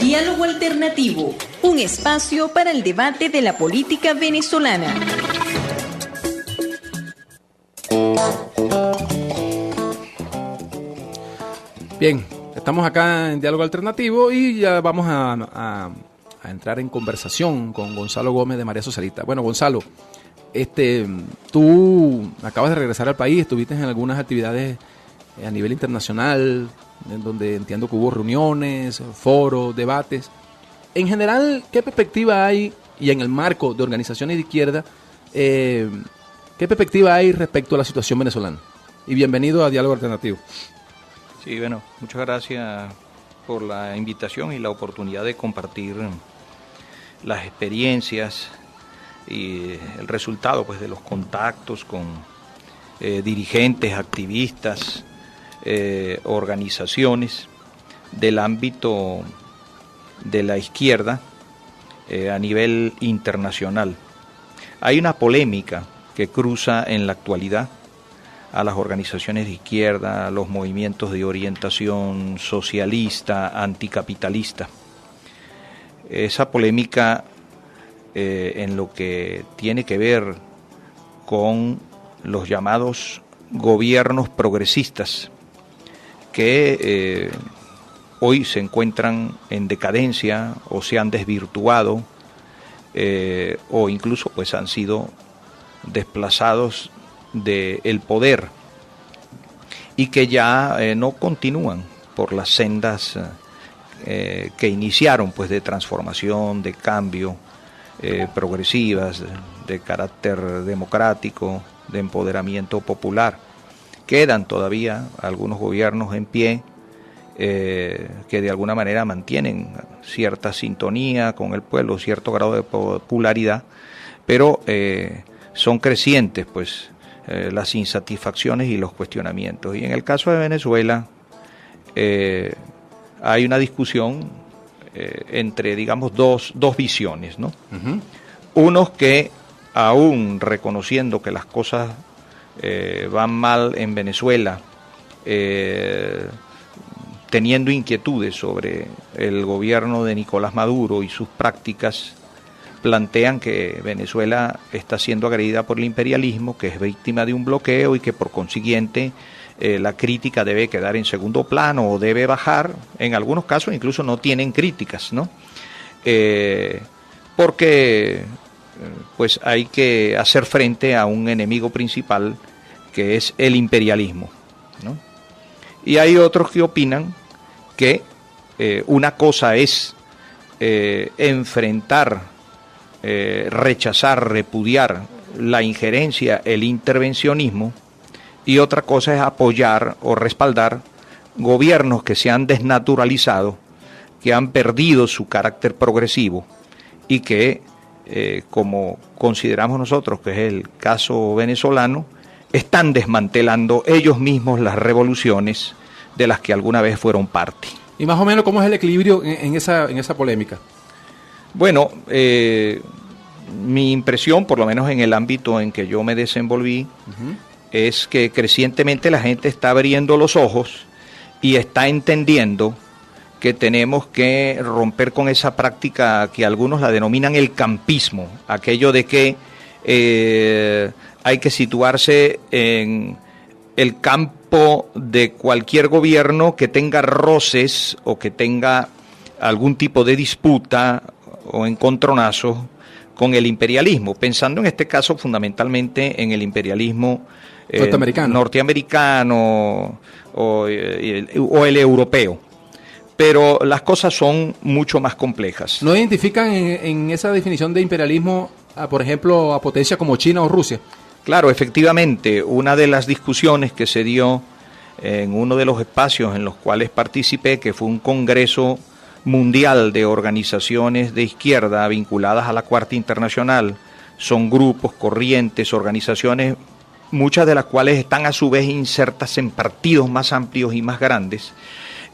Diálogo Alternativo, un espacio para el debate de la política venezolana. Bien, estamos acá en Diálogo Alternativo y ya vamos a entrar en conversación con Gonzalo Gómez de Marea Socialista. Bueno, Gonzalo, tú acabas de regresar al país, estuviste en algunas actividades a nivel internacional, en donde entiendo que hubo reuniones, foros, debates. En general, ¿qué perspectiva hay, y en el marco de organizaciones de izquierda, qué perspectiva hay respecto a la situación venezolana? Y bienvenido a Diálogo Alternativo. Sí, bueno, muchas gracias por la invitación y la oportunidad de compartir las experiencias y el resultado pues de los contactos con dirigentes, activistas, organizaciones del ámbito de la izquierda a nivel internacional. Hay una polémica que cruza en la actualidad a las organizaciones de izquierda, a los movimientos de orientación socialista, anticapitalista. Esa polémica en lo que tiene que ver con los llamados gobiernos progresistas que hoy se encuentran en decadencia o se han desvirtuado o incluso pues han sido desplazados del poder y que ya no continúan por las sendas que iniciaron pues de transformación, de cambio, progresivas, de carácter democrático, de empoderamiento popular. Quedan todavía algunos gobiernos en pie que de alguna manera mantienen cierta sintonía con el pueblo, cierto grado de popularidad, pero son crecientes pues las insatisfacciones y los cuestionamientos. Y en el caso de Venezuela hay una discusión entre, digamos, dos visiones, ¿no? Uh-huh. Unos que, aún reconociendo que las cosas van mal en Venezuela, teniendo inquietudes sobre el gobierno de Nicolás Maduro y sus prácticas, plantean que Venezuela está siendo agredida por el imperialismo, que es víctima de un bloqueo y que por consiguiente la crítica debe quedar en segundo plano o debe bajar. En algunos casos incluso no tienen críticas, ¿no? Porque pues hay que hacer frente a un enemigo principal que es el imperialismo, ¿no? Y hay otros que opinan que una cosa es enfrentar, rechazar, repudiar la injerencia, el intervencionismo, y otra cosa es apoyar o respaldar gobiernos que se han desnaturalizado, que han perdido su carácter progresivo y que, como consideramos nosotros que es el caso venezolano, están desmantelando ellos mismos las revoluciones de las que alguna vez fueron parte. Y más o menos, ¿cómo es el equilibrio en esa polémica? Bueno, mi impresión, por lo menos en el ámbito en que yo me desenvolví, uh-huh, es que crecientemente la gente está abriendo los ojos y está entendiendo que tenemos que romper con esa práctica que algunos la denominan el campismo, aquello de que hay que situarse en el campo de cualquier gobierno que tenga roces o que tenga algún tipo de disputa o encontronazo con el imperialismo, pensando en este caso fundamentalmente en el imperialismo norteamericano o el europeo. Pero las cosas son mucho más complejas. ¿No identifican en esa definición de imperialismo, por ejemplo, a potencias como China o Rusia? Claro, efectivamente, una de las discusiones que se dio en uno de los espacios en los cuales participé, que fue un congreso mundial de organizaciones de izquierda vinculadas a la Cuarta Internacional, son grupos, corrientes, organizaciones, muchas de las cuales están a su vez insertas en partidos más amplios y más grandes,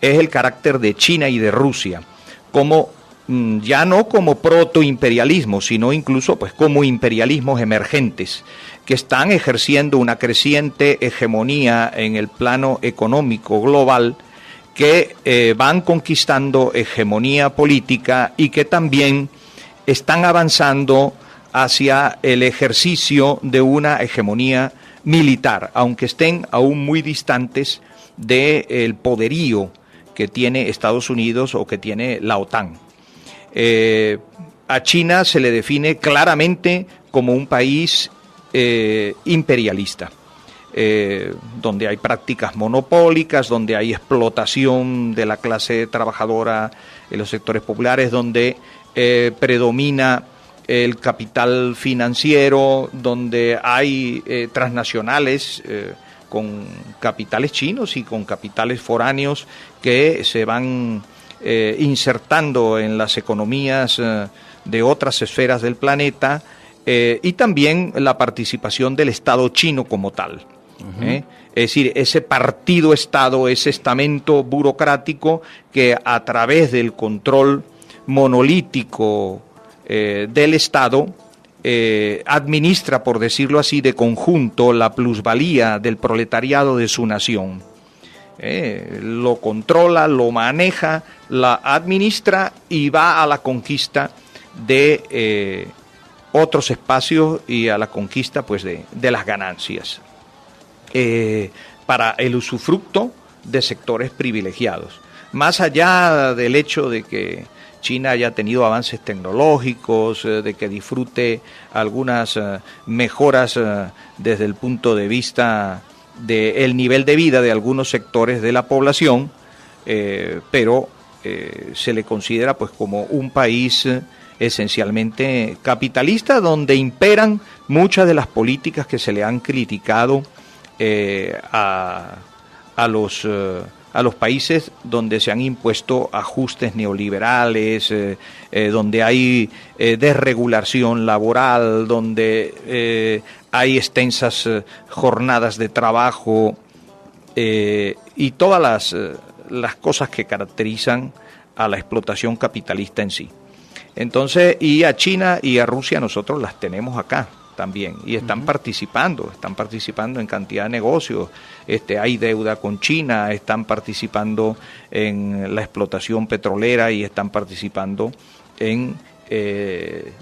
es el carácter de China y de Rusia, como ya no como protoimperialismo, sino incluso pues como imperialismos emergentes, que están ejerciendo una creciente hegemonía en el plano económico global que van conquistando hegemonía política y que también están avanzando hacia el ejercicio de una hegemonía militar, aunque estén aún muy distantes del poderío que tiene Estados Unidos o que tiene la OTAN. A China se le define claramente como un país imperialista, donde hay prácticas monopólicas, donde hay explotación de la clase trabajadora en los sectores populares, donde predomina el capital financiero, donde hay transnacionales con capitales chinos y con capitales foráneos que se van insertando en las economías de otras esferas del planeta, y también la participación del Estado chino como tal. Es decir, ese partido-Estado, ese estamento burocrático que a través del control monolítico del Estado administra, por decirlo así, de conjunto la plusvalía del proletariado de su nación. Lo controla, lo maneja, la administra y va a la conquista de otros espacios y a la conquista, pues, de las ganancias para el usufructo de sectores privilegiados. Más allá del hecho de que China haya tenido avances tecnológicos, de que disfrute algunas mejoras desde el punto de vista del nivel de vida de algunos sectores de la población, pero se le considera, pues, como un país esencialmente capitalista, donde imperan muchas de las políticas que se le han criticado a los países donde se han impuesto ajustes neoliberales, donde hay desregulación laboral, donde hay extensas jornadas de trabajo y todas las cosas que caracterizan a la explotación capitalista en sí. Entonces, y a China y a Rusia nosotros las tenemos acá también, y están participando en cantidad de negocios. Hay deuda con China, están participando en la explotación petrolera y están participando en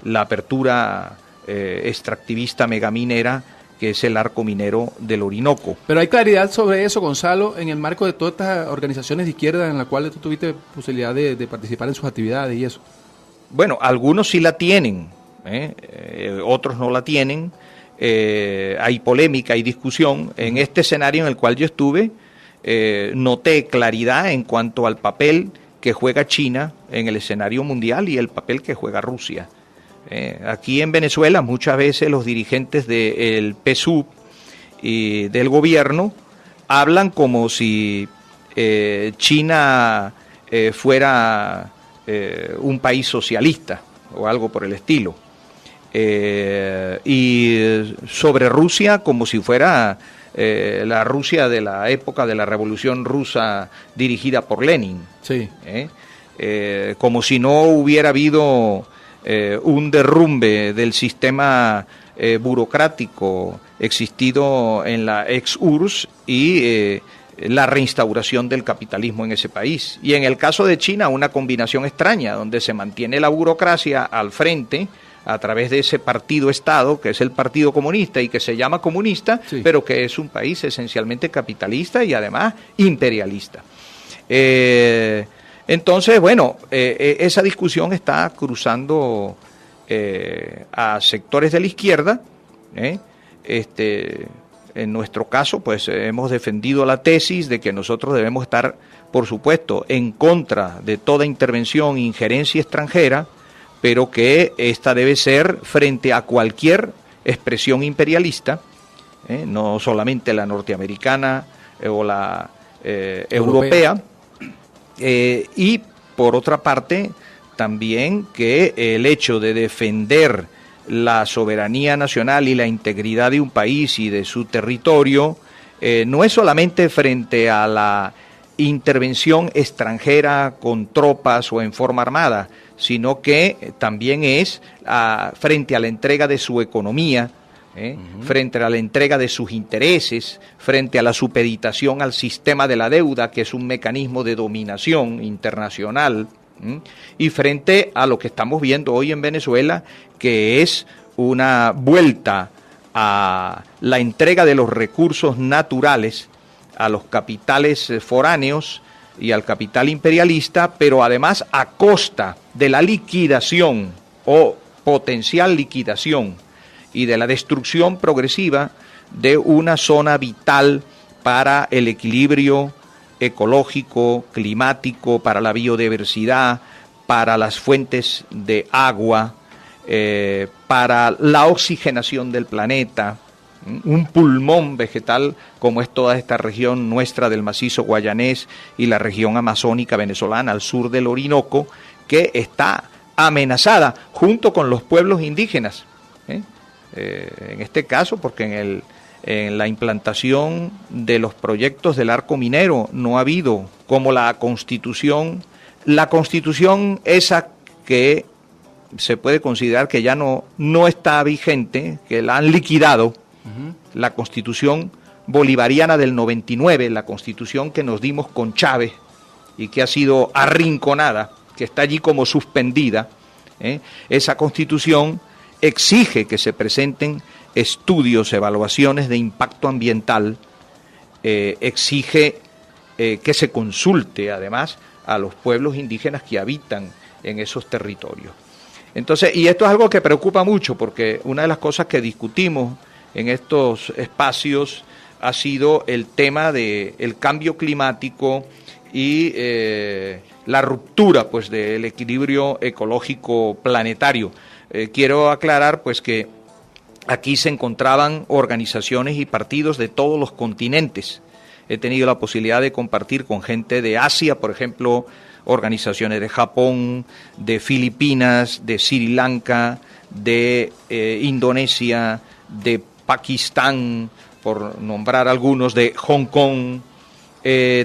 la apertura extractivista megaminera, que es el arco minero del Orinoco. Pero hay claridad sobre eso, Gonzalo, en el marco de todas estas organizaciones de izquierda en las cuales tú tuviste posibilidad de participar en sus actividades y eso. Bueno, algunos sí la tienen, otros no la tienen. Hay polémica, hay discusión. En este escenario en el cual yo estuve, noté claridad en cuanto al papel que juega China en el escenario mundial y el papel que juega Rusia. Aquí en Venezuela muchas veces los dirigentes del PSUV y del gobierno hablan como si China fuera un país socialista o algo por el estilo, y sobre Rusia como si fuera la Rusia de la época de la Revolución Rusa dirigida por Lenin. Sí. Como si no hubiera habido un derrumbe del sistema burocrático existido en la ex-URSS y la reinstauración del capitalismo en ese país. Y en el caso de China, una combinación extraña, donde se mantiene la burocracia al frente a través de ese partido-estado, que es el Partido Comunista y que se llama comunista, sí, pero que es un país esencialmente capitalista y además imperialista. Entonces, bueno, esa discusión está cruzando a sectores de la izquierda. En nuestro caso, pues hemos defendido la tesis de que nosotros debemos estar, por supuesto, en contra de toda intervención e injerencia extranjera, pero que esta debe ser frente a cualquier expresión imperialista, no solamente la norteamericana o la europea. Y por otra parte, también que el hecho de defender la soberanía nacional y la integridad de un país y de su territorio no es solamente frente a la intervención extranjera con tropas o en forma armada, sino que también es frente a la entrega de su economía frente a la entrega de sus intereses, frente a la supeditación al sistema de la deuda, que es un mecanismo de dominación internacional, y frente a lo que estamos viendo hoy en Venezuela, que es una vuelta a la entrega de los recursos naturales a los capitales foráneos y al capital imperialista, pero además a costa de la liquidación o potencial liquidación y de la destrucción progresiva de una zona vital para el equilibrio ecológico, climático, para la biodiversidad, para las fuentes de agua, para la oxigenación del planeta, un pulmón vegetal como es toda esta región nuestra del macizo guayanés y la región amazónica venezolana al sur del Orinoco, que está amenazada junto con los pueblos indígenas. En este caso, porque en la implantación de los proyectos del arco minero no ha habido, como la constitución esa que se puede considerar que ya no está vigente, que la han liquidado, la constitución bolivariana del 99, la constitución que nos dimos con Chávez y que ha sido arrinconada, que está allí como suspendida. Esa constitución exige que se presenten estudios, evaluaciones de impacto ambiental, exige que se consulte además a los pueblos indígenas que habitan en esos territorios. Entonces, y esto es algo que preocupa mucho, porque una de las cosas que discutimos en estos espacios ha sido el tema del cambio climático y la ruptura pues del equilibrio ecológico planetario. Quiero aclarar pues que aquí se encontraban organizaciones y partidos de todos los continentes. He tenido la posibilidad de compartir con gente de Asia, por ejemplo, organizaciones de Japón, de Filipinas, de Sri Lanka, de Indonesia, de Pakistán, por nombrar algunos, de Hong Kong,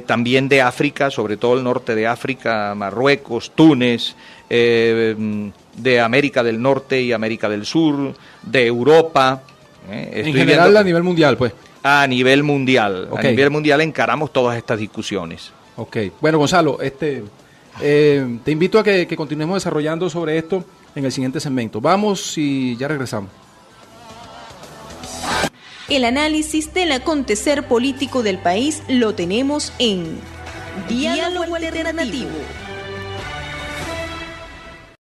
también de África, sobre todo el norte de África, Marruecos, Túnez, de América del Norte y América del Sur, de Europa. En general a nivel mundial, pues. A nivel mundial. Okay. A nivel mundial encaramos todas estas discusiones. Ok. Bueno, Gonzalo, te invito a que continuemos desarrollando sobre esto en el siguiente segmento. Vamos y ya regresamos. El análisis del acontecer político del país lo tenemos en Diálogo Alternativo.